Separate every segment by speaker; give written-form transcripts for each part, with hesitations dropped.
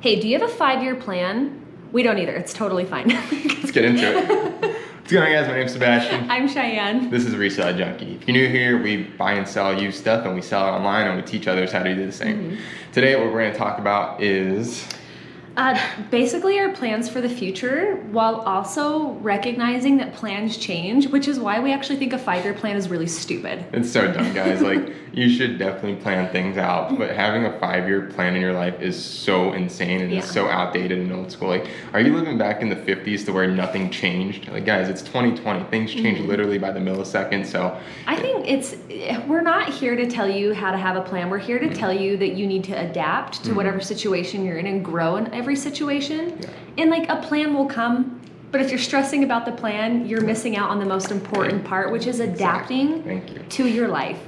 Speaker 1: Hey, do you have a 5-year plan? We don't either. It's totally fine.
Speaker 2: Let's get into it. What's going on, guys? My name's Sebastian.
Speaker 1: I'm Cheyenne.
Speaker 2: This is Reseller Junkie. If you're new here, we buy and sell used stuff, and we sell it online, and we teach others how to do the same. Today, what we're going to talk about is...
Speaker 1: basically our plans for the future, while also recognizing that plans change, which is why we actually think a 5-year plan is really stupid.
Speaker 2: It's so dumb, guys. Like, you should definitely plan things out, but having a 5-year plan in your life is so insane and it's so outdated and old school. Like, are you living back in the 50s to where nothing changed? Like, guys, it's 2020. Things change literally by the millisecond, so...
Speaker 1: I think we're not here to tell you how to have a plan. We're here to tell you that you need to adapt to whatever situation you're in and grow in every situation. And like, a plan will come, but if you're stressing about the plan, you're missing out on the most important part, which is adapting to your life.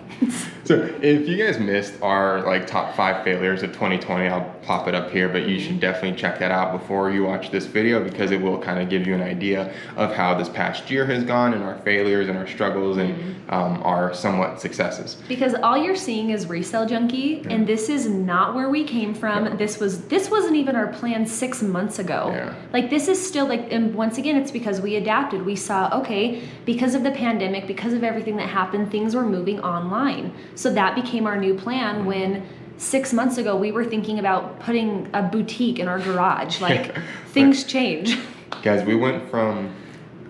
Speaker 2: So if you guys missed our top 5 failures of 2020, I'll pop it up here, but you should definitely check that out before you watch this video, because it will kind of give you an idea of how this past year has gone and our failures and our struggles and our somewhat successes.
Speaker 1: Because all you're seeing is Resell Junkie, and this is not where we came from. This wasn't even our plan 6 months ago. Like, this is still and once again, it's because we adapted. We saw, okay, because of the pandemic, because of everything that happened, things were moving online. So that became our new plan when 6 months ago we were thinking about putting a boutique in our garage. Like, things change.
Speaker 2: Guys, we went from...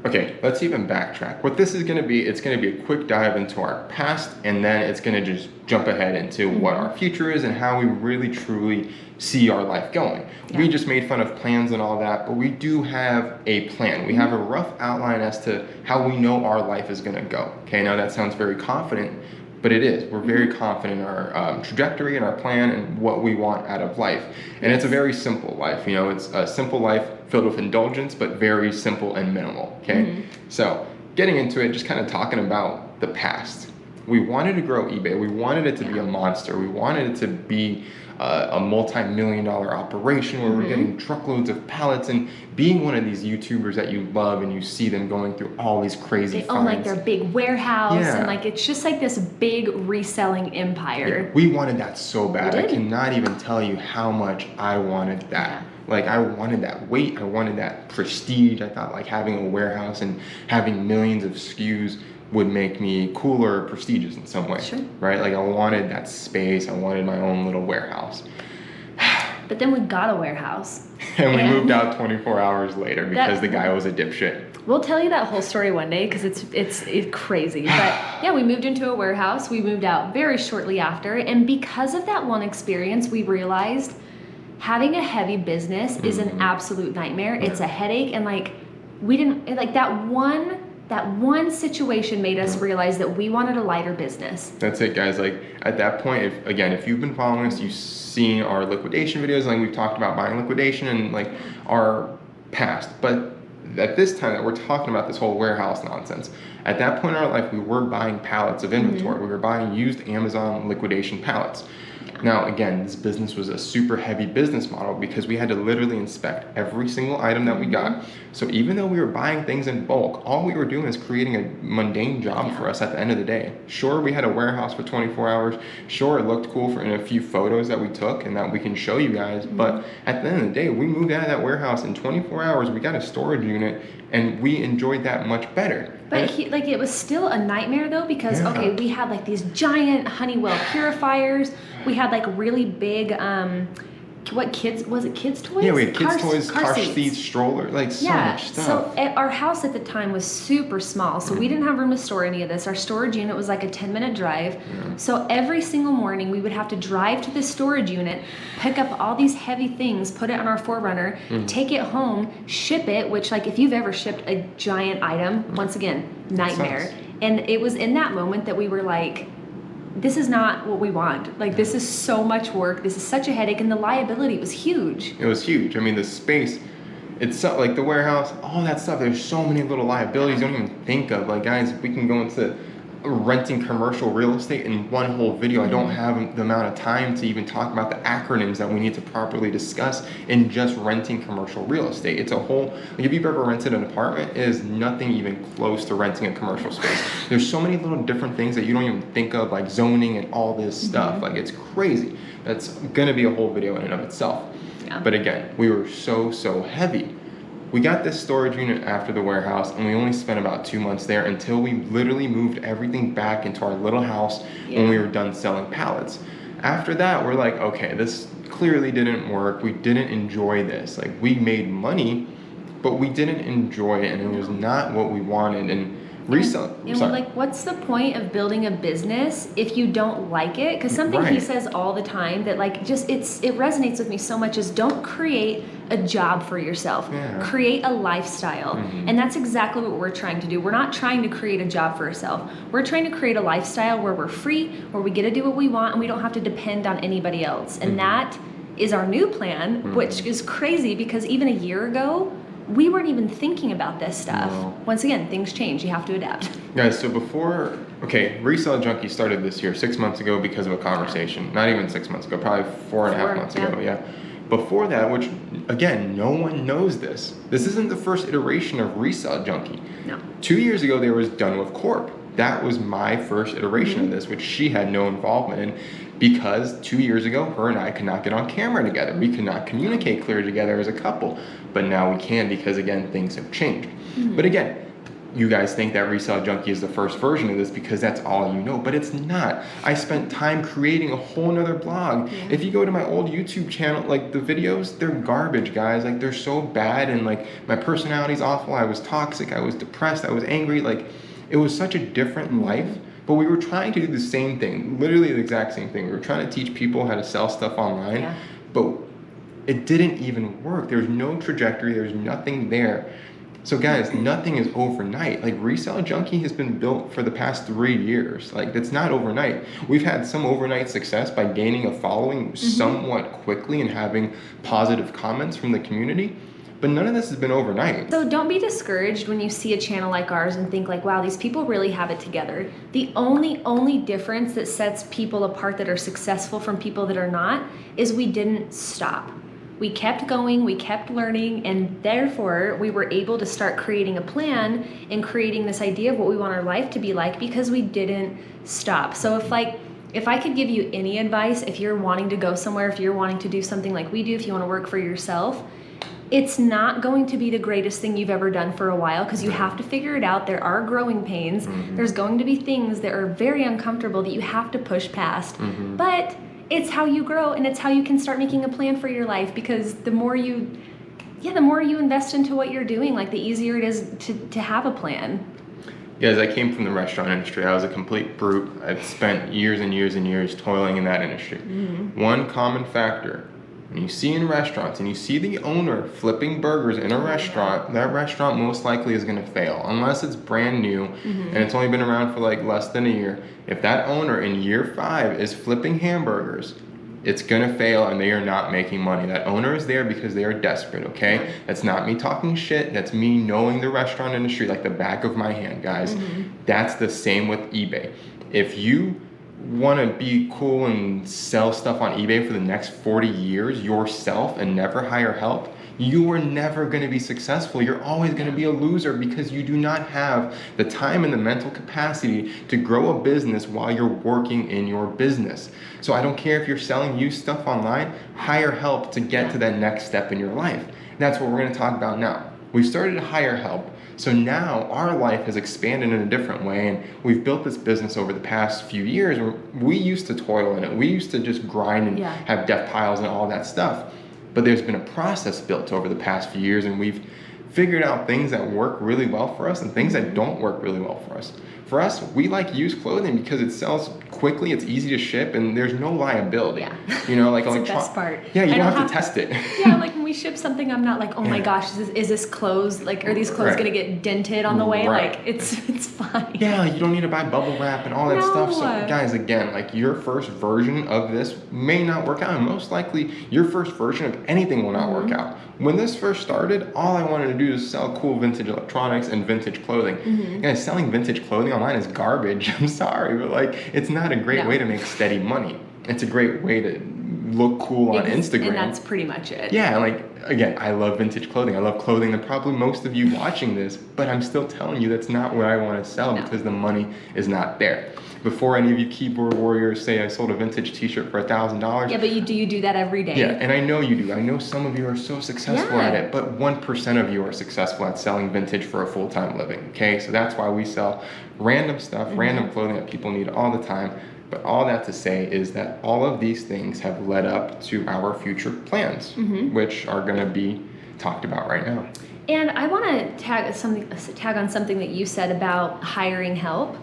Speaker 2: Okay, let's even backtrack. What this is going to be, it's going to be a quick dive into our past, and then it's going to just jump ahead into what our future is and how we really truly see our life going. We just made fun of plans and all that, but we do have a plan. We have a rough outline as to how we know our life is going to go. Okay, now that sounds very confident, but it is. We're very confident in our trajectory and our plan and what we want out of life. And it's a very simple life. You know, it's a simple life filled with indulgence, but very simple and minimal, okay? So getting into it, just kind of talking about the past. We wanted to grow eBay. We wanted it to be a monster. We wanted it to be a multi-million-dollar operation where we're getting truckloads of pallets and being one of these YouTubers that you love and you see them going through all these crazy finds.
Speaker 1: They own like their big warehouse and like it's just like this big reselling empire.
Speaker 2: We wanted that so bad. I cannot even tell you how much I wanted that. Like, I wanted that weight, I wanted that prestige. I thought like having a warehouse and having millions of SKUs would make me cooler or prestigious in some way, right? Like, I wanted that space, I wanted my own little warehouse.
Speaker 1: But then we got a warehouse.
Speaker 2: And we moved out 24 hours later because the guy was a dipshit.
Speaker 1: We'll tell you that whole story one day because it's crazy. But yeah, we moved into a warehouse, we moved out very shortly after, and because of that one experience, we realized having a heavy business is an absolute nightmare. It's a headache, and like, we didn't, like, that one situation made us realize that we wanted a lighter business. That's
Speaker 2: it, guys. Like, at that point, if you've been following us, you've seen our liquidation videos, like we've talked about buying liquidation and like our past. But at this time that we're talking about this whole warehouse nonsense, at that point in our life, we were buying pallets of inventory. We were buying used Amazon liquidation pallets. Now, again, this business was a super heavy business model because we had to literally inspect every single item that we got. So even though we were buying things in bulk, all we were doing is creating a mundane job for us at the end of the day. Sure, we had a warehouse for 24 hours. Sure, it looked cool in a few photos that we took and that we can show you guys. But at the end of the day, we moved out of that warehouse in 24 hours. We got a storage unit and we enjoyed that much better.
Speaker 1: But it was still a nightmare though, because okay, we had like these giant Honeywell purifiers. We had like really big, kids toys?
Speaker 2: Yeah, we had kids toys, car seats, stroller, like so much stuff.
Speaker 1: So our house at the time was super small, so we didn't have room to store any of this. Our storage unit was like a 10-minute drive. So every single morning we would have to drive to the storage unit, pick up all these heavy things, put it on our 4Runner, take it home, ship it, which, like, if you've ever shipped a giant item, once again, nightmare. And it was in that moment that we were like, this is not what we want. Like, this is so much work. This is such a headache, and the liability was huge.
Speaker 2: It was huge. I mean, the space, it's like the warehouse, all that stuff. There's so many little liabilities you don't even think of. Like, guys, we can go into renting commercial real estate in one whole video. I don't have the amount of time to even talk about the acronyms that we need to properly discuss in just renting commercial real estate. It's a whole, like, if you've ever rented an apartment, it is nothing even close to renting a commercial space. There's so many little different things that you don't even think of, like zoning and all this stuff. Like, it's crazy. That's gonna be a whole video in and of itself.
Speaker 1: Yeah.
Speaker 2: But again, we were so heavy. We got this storage unit after the warehouse, and we only spent about 2 months there until we literally moved everything back into our little house when we were done selling pallets. After that, we're like, okay, this clearly didn't work. We didn't enjoy this. Like, we made money, but we didn't enjoy it, and it was not what we wanted. And resell.
Speaker 1: And like, what's the point of building a business if you don't like it? Because something he says all the time that like just it resonates with me so much is don't create a job for yourself. Create a lifestyle. And that's exactly what we're trying to do. We're not trying to create a job for ourselves. We're trying to create a lifestyle where we're free, where we get to do what we want, and we don't have to depend on anybody else. And that is our new plan, which is crazy because even a year ago, we weren't even thinking about this stuff. No. Once again, things change. You have to adapt.
Speaker 2: Guys, so Resell Junkie started this year, 6 months ago because of a conversation. Not even 6 months ago, probably 4.5 months ago, yeah. Before that, which, again, no one knows this. This isn't the first iteration of Resell Junkie.
Speaker 1: No.
Speaker 2: 2 years ago, there was Done With Corp. That was my first iteration of this, which she had no involvement in because 2 years ago, her and I could not get on camera together. We could not communicate clearly together as a couple. But now we can because, again, things have changed. But again, you guys think that Resell Junkie is the first version of this because that's all you know, but it's not. I spent time creating a whole nother blog. If you go to my old YouTube channel, like the videos, they're garbage, guys. Like, they're so bad, and like my personality's awful. I was toxic, I was depressed, I was angry. Like, it was such a different life, but we were trying to do the same thing, literally the exact same thing. We were trying to teach people how to sell stuff online, but it didn't even work. There's no trajectory, there's nothing there. So guys, nothing is overnight. Like, Resell Junkie has been built for the past 3 years. Like, it's not overnight. We've had some overnight success by gaining a following somewhat quickly and having positive comments from the community, but none of this has been overnight.
Speaker 1: So don't be discouraged when you see a channel like ours and think like, wow, these people really have it together. The only difference that sets people apart that are successful from people that are not is we didn't stop. We kept going, we kept learning, and therefore we were able to start creating a plan and creating this idea of what we want our life to be like because we didn't stop. So if I could give you any advice, if you're wanting to go somewhere, if you're wanting to do something like we do, if you want to work for yourself, it's not going to be the greatest thing you've ever done for a while because you have to figure it out. There are growing pains. There's going to be things that are very uncomfortable that you have to push past. But it's how you grow, and it's how you can start making a plan for your life, because the more you invest into what you're doing, like, the easier it is to have a plan.
Speaker 2: Guys, I came from the restaurant industry. I was a complete brute. I've spent years and years and years toiling in that industry. One common factor, when you see in restaurants and you see the owner flipping burgers in a restaurant, that restaurant most likely is going to fail unless it's brand new and it's only been around for like less than a year. If that owner in year 5 is flipping hamburgers, it's going to fail and they are not making money. That owner is there because they are desperate, okay? That's not me talking shit. That's me knowing the restaurant industry like the back of my hand, guys. That's the same with eBay. If you want to be cool and sell stuff on eBay for the next 40 years yourself and never hire help, you are never going to be successful. You're always going to be a loser because you do not have the time and the mental capacity to grow a business while you're working in your business. So I don't care if you're selling used stuff online, hire help to get to that next step in your life. That's what we're going to talk about now. We've started to hire help. So now our life has expanded in a different way, and we've built this business over the past few years. We used to toil in it. We used to just grind and have death piles and all that stuff. But there's been a process built over the past few years, and we've figured out things that work really well for us and things that don't work really well for us. For us, we like used clothing because it sells quickly, it's easy to ship, and there's no liability. You know, like
Speaker 1: that's the best part.
Speaker 2: Yeah, you don't have to test it.
Speaker 1: Like when we ship something, I'm not like, oh my gosh, is this clothes, like, are these clothes gonna get dented on the way? Like, it's fine.
Speaker 2: Yeah, you don't need to buy bubble wrap and all that stuff. So guys, again, like, your first version of this may not work out, and most likely your first version of anything will not work out. When this first started, all I wanted to do is sell cool vintage electronics and vintage clothing. Guys, selling vintage clothing online is garbage. I'm sorry, but like, it's not a great way to make steady money. It's a great way to look cool on Instagram.
Speaker 1: And that's pretty much it.
Speaker 2: Yeah, like, again, I love vintage clothing. I love clothing that probably most of you watching this, but I'm still telling you that's not what I want to sell because the money is not there. Before any of you keyboard warriors say I sold a vintage t-shirt for $1,000.
Speaker 1: Yeah, but you do that every day.
Speaker 2: Yeah, and I know you do. I know some of you are so successful at it, but 1% of you are successful at selling vintage for a full-time living, okay? So that's why we sell random stuff, random clothing that people need all the time. But all that to say is that all of these things have led up to our future plans, which are going to be talked about right now.
Speaker 1: And I want to tag on something that you said about hiring help.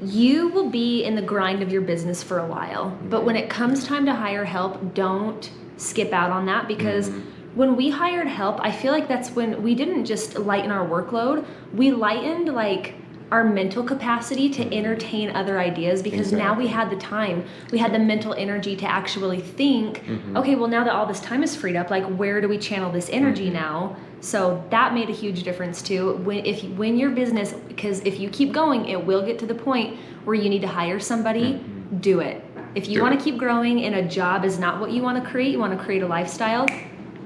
Speaker 1: You will be in the grind of your business for a while, but when it comes time to hire help, don't skip out on that, because when we hired help, I feel like that's when we didn't just lighten our workload, we lightened like our mental capacity to entertain other ideas, because now we had the time, we had the mental energy to actually think, okay, well, now that all this time is freed up, like, where do we channel this energy now? So that made a huge difference too. When your business, because if you keep going, it will get to the point where you need to hire somebody. Do it. If you want to keep growing and a job is not what you want to create, you want to create a lifestyle,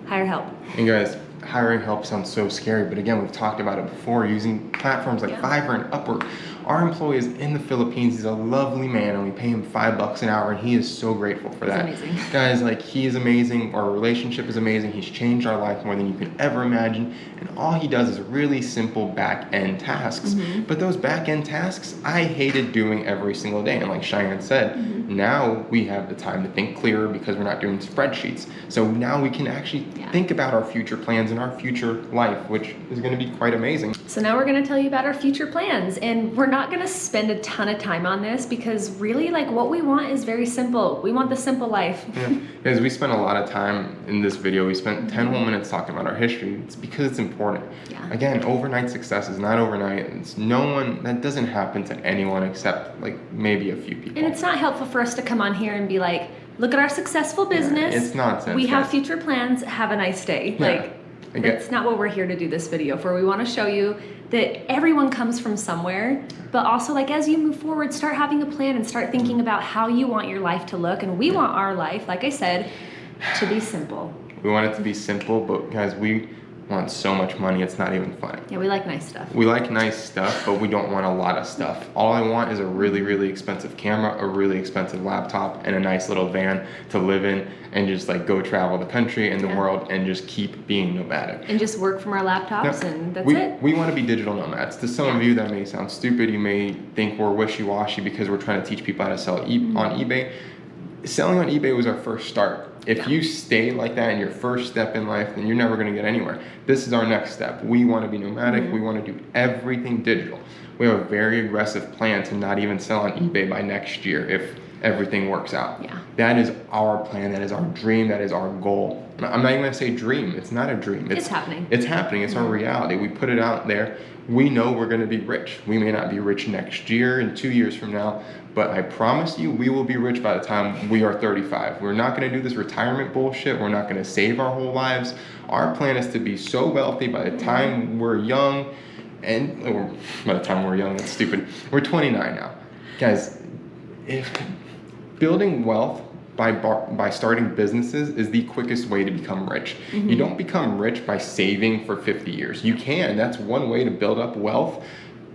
Speaker 1: hire help.
Speaker 2: And guys, hiring help sounds so scary, but again, we've talked about it before, using platforms like Fiverr and Upwork. Our employee is in the Philippines. He's a lovely man, and we pay him $5 an hour, and he is so grateful for that.
Speaker 1: He's amazing.
Speaker 2: Guys, like, he is amazing. Our relationship is amazing. He's changed our life more than you can ever imagine, and all he does is really simple back-end tasks. But those back-end tasks, I hated doing every single day, and like Cheyenne said, now we have the time to think clearer because we're not doing spreadsheets. So now we can actually think about our future plans and our future life, which is going to be quite amazing.
Speaker 1: So now we're going to tell you about our future plans, and we're not going to spend a ton of time on this because really, like, what we want is very simple. We want the simple life.
Speaker 2: Guys, we spent a lot of time in this video. We spent 10 whole minutes talking about our history. It's because it's important. Again, overnight success is not overnight. It's that doesn't happen to anyone except like maybe a few people.
Speaker 1: And it's not helpful for us to come on here and be like, look at our successful business.
Speaker 2: It's nonsense.
Speaker 1: We have future plans. Have a nice day. Like, that's not what we're here to do this video for. We want to show you that everyone comes from somewhere, but also, like, as you move forward, start having a plan and start thinking about how you want your life to look. And we want our life, like I said, to be simple.
Speaker 2: We want it to be simple, but guys, we want so much money, it's not even funny.
Speaker 1: Yeah, we like nice stuff.
Speaker 2: We like nice stuff, but we don't want a lot of stuff. All I want is a really, really expensive camera, a really expensive laptop, and a nice little van to live in and just like go travel the country and the world and just keep being nomadic.
Speaker 1: And just work from our laptops and that's it.
Speaker 2: We want to be digital nomads. To some of you that may sound stupid, you may think we're wishy-washy because we're trying to teach people how to sell on eBay. Selling on eBay was our first start. If you stay like that in your first step in life, then you're never going to get anywhere. This is our next step. We want to be nomadic. We want to do everything digital. We have a very aggressive plan to not even sell on eBay by next year if everything works out. That is our plan. That is our dream. That is our goal. I'm not even going to say dream. It's not a dream.
Speaker 1: It's happening.
Speaker 2: It's happening. It's our reality. We put it out there. We know we're going to be rich. We may not be rich next year and 2 years from now, but I promise you we will be rich by the time we are 35. We're not going to do this retirement bullshit. We're not going to save our whole lives. Our plan is to be so wealthy by the time we're young, or by the time we're young, that's stupid. We're 29 now. Guys, if building wealth by starting businesses is the quickest way to become rich. You don't become rich by saving for 50 years. You can. That's one way to build up wealth.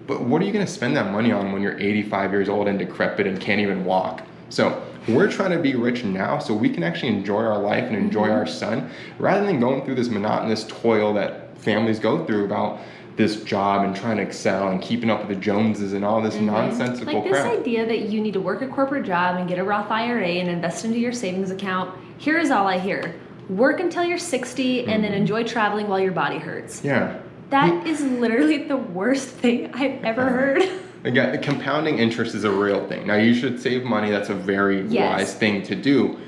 Speaker 2: But what are you going to spend that money on when you're 85 years old and decrepit and can't even walk? So we're trying to be rich now so we can actually enjoy our life and enjoy our son, rather than going through this monotonous toil that families go through about this job and trying to excel and keeping up with the Joneses and all this nonsensical
Speaker 1: crap. This idea that you need to work a corporate job and get a Roth IRA and invest into your savings account, here is all I hear. Work until you're 60 and then enjoy traveling while your body hurts. That is literally the worst thing I've ever heard.
Speaker 2: Again, compounding interest is a real thing. Now, you should save money. That's a very wise thing to do.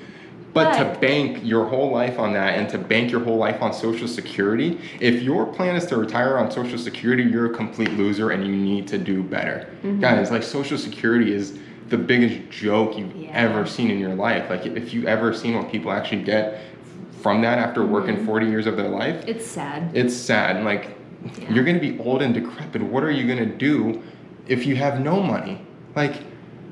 Speaker 2: But to bank your whole life on that and to bank your whole life on Social Security, if your plan is to retire on Social Security, you're a complete loser and you need to do better. Guys, like, Social Security is the biggest joke you've ever seen in your life. Like, if you've ever seen what people actually get from that after working 40 years of their life.
Speaker 1: It's sad.
Speaker 2: It's sad. Like, you're going to be old and decrepit. What are you going to do if you have no money? Like,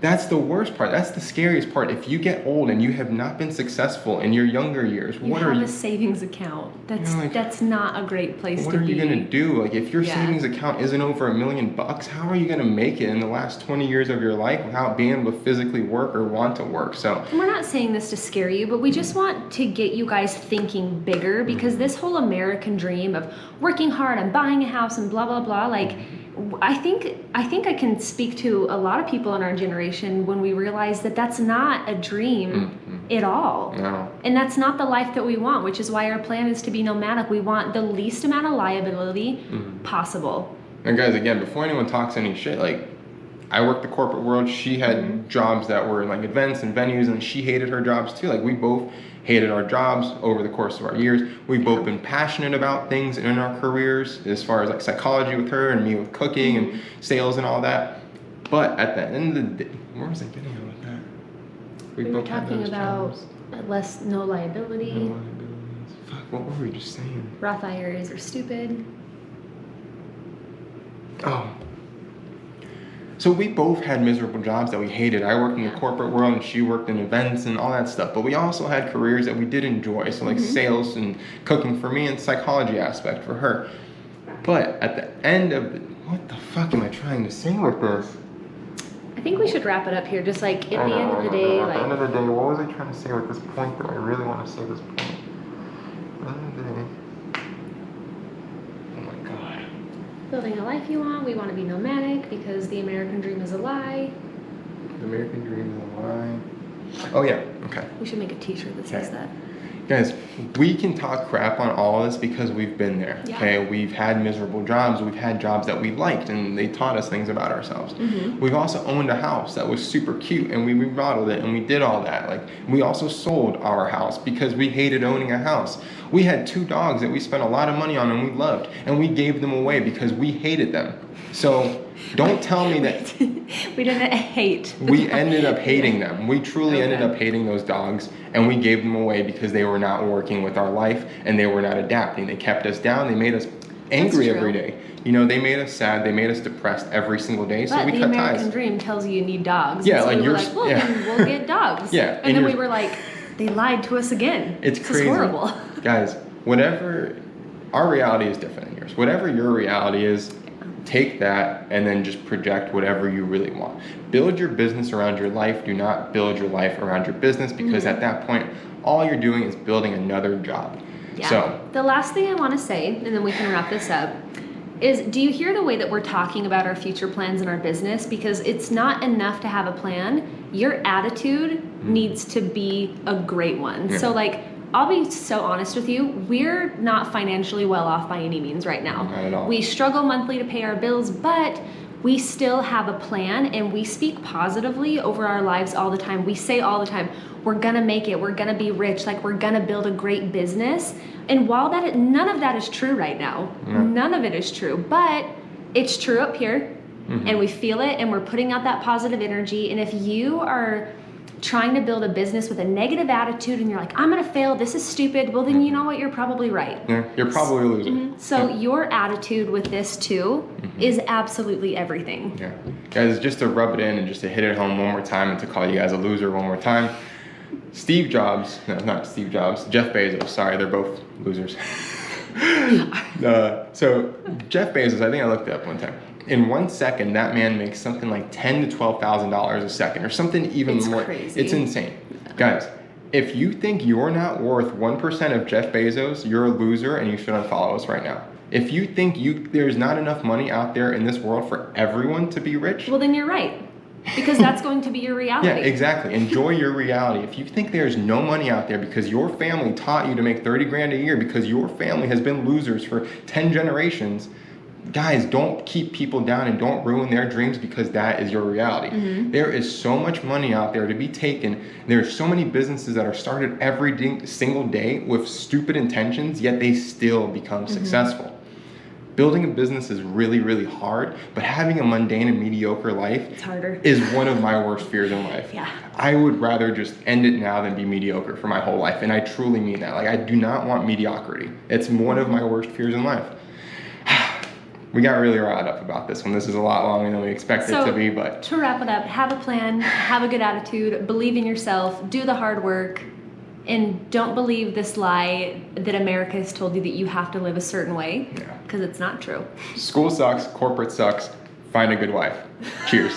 Speaker 2: That's the worst part. That's the scariest part. If you get old and you have not been successful in your younger years,
Speaker 1: you have a savings account. That's not a great place to be.
Speaker 2: What are you gonna do? Like, if your savings account isn't over $1 million, how are you gonna make it in the last 20 years of your life without being able to physically work or want to work? So,
Speaker 1: and we're not saying this to scare you, but we just want to get you guys thinking bigger, because this whole American dream of working hard and buying a house and blah blah blah, like, I think I can speak to a lot of people in our generation when we realize that that's not a dream at all.
Speaker 2: No.
Speaker 1: And that's not the life that we want, which is why our plan is to be nomadic. We want the least amount of liability possible.
Speaker 2: And guys, again, before anyone talks any shit, like, I worked the corporate world. She had jobs that were like events and venues, and she hated her jobs too. Like, we both hated our jobs over the course of our years. We've both been passionate about things in our careers, as far as like psychology with her and me with cooking and sales and all that. But at the end of the day, where was I getting at with that?
Speaker 1: We were talking about no liability.
Speaker 2: No liabilities. Fuck, what were we just saying?
Speaker 1: Roth IRAs are stupid.
Speaker 2: Oh. So we both had miserable jobs that we hated. I worked in the corporate world and she worked in events and all that stuff. But we also had careers that we did enjoy. So like sales and cooking for me and psychology aspect for her. But at the end of the, what the fuck am I trying to say with this?
Speaker 1: I think we should wrap it up here. Just like at the end of the day,
Speaker 2: at the end of the day, what was I trying to say with this point that I really want to say this point? At the end of the day. Oh my God.
Speaker 1: Building a life you want. We want to be nomadic because the American dream is a lie.
Speaker 2: The American dream is a lie. Oh yeah, okay.
Speaker 1: We should make a t-shirt that says that.
Speaker 2: Guys, we can talk crap on all of this because we've been there, okay? We've had miserable jobs. We've had jobs that we liked, and they taught us things about ourselves. We've also owned a house that was super cute, and we remodeled it, and we did all that. Like, we also sold our house because we hated owning a house. We had 2 dogs that we spent a lot of money on and we loved, and we gave them away because we hated them. So don't tell me that
Speaker 1: we didn't hate.
Speaker 2: We ended up hating them. We truly ended up hating those dogs, and we gave them away because they were not working with our life and they were not adapting. They kept us down. They made us angry every day. You know, they made us sad. They made us depressed every single day. So we cut ties.
Speaker 1: The American dream tells you need dogs.
Speaker 2: Yeah,
Speaker 1: so
Speaker 2: like
Speaker 1: we were
Speaker 2: you're
Speaker 1: like, well, then we'll get dogs.
Speaker 2: Yeah,
Speaker 1: and then we were like, they lied to us again.
Speaker 2: It's crazy.
Speaker 1: It's horrible.
Speaker 2: Guys, whatever, our reality is different than yours. Whatever your reality is, take that and then just project whatever you really want. Build your business around your life. Do not build your life around your business, because at that point, all you're doing is building another job.
Speaker 1: Yeah.
Speaker 2: So
Speaker 1: the last thing I want to say, and then we can wrap this up, is do you hear the way that we're talking about our future plans in our business? Because it's not enough to have a plan. Your attitude needs to be a great one.
Speaker 2: Yeah.
Speaker 1: So like, I'll be so honest with you, we're not financially well off by any means right now.
Speaker 2: Not at all.
Speaker 1: We struggle monthly to pay our bills, but we still have a plan, and we speak positively over our lives all the time. We say all the time, we're gonna make it, we're gonna be rich, like we're gonna build a great business. And while none of that is true right now, none of it is true, but it's true up here, and we feel it, and we're putting out that positive energy. And if you are trying to build a business with a negative attitude and you're like, I'm gonna fail, this is stupid, well then you know what, you're probably right.
Speaker 2: Yeah, you're probably a loser.
Speaker 1: So your attitude with this too is absolutely everything.
Speaker 2: Yeah. Guys, just to rub it in and just to hit it home one more time and to call you guys a loser one more time, Jeff Bezos, sorry, they're both losers. So Jeff Bezos, I think I looked it up one time. In 1 second, that man makes something like $10,000 to $12,000 a second, or something even more.
Speaker 1: Crazy.
Speaker 2: It's insane. Guys, if you think you're not worth 1% of Jeff Bezos, you're a loser, and you should unfollow us right now. If you think there's not enough money out there in this world for everyone to be rich,
Speaker 1: well then you're right, because that's going to be your reality.
Speaker 2: Yeah, exactly. Enjoy your reality. If you think there's no money out there because your family taught you to make 30 grand a year because your family has been losers for 10 generations, guys, don't keep people down and don't ruin their dreams because that is your reality. There is so much money out there to be taken. There's so many businesses that are started every single day with stupid intentions, yet they still become successful. Building a business is really, really hard, but having a mundane and mediocre life is one of my worst fears in life.
Speaker 1: Yeah.
Speaker 2: I would rather just end it now than be mediocre for my whole life, and I truly mean that. Like, I do not want mediocrity. It's one of my worst fears in life. we got really riled up about this one. This is a lot longer than we expected it to be, but
Speaker 1: to wrap it up, have a plan, have a good attitude, believe in yourself, do the hard work, and don't believe this lie that America has told you that you have to live a certain way, because it's not true.
Speaker 2: School sucks, corporate sucks, find a good wife. Cheers.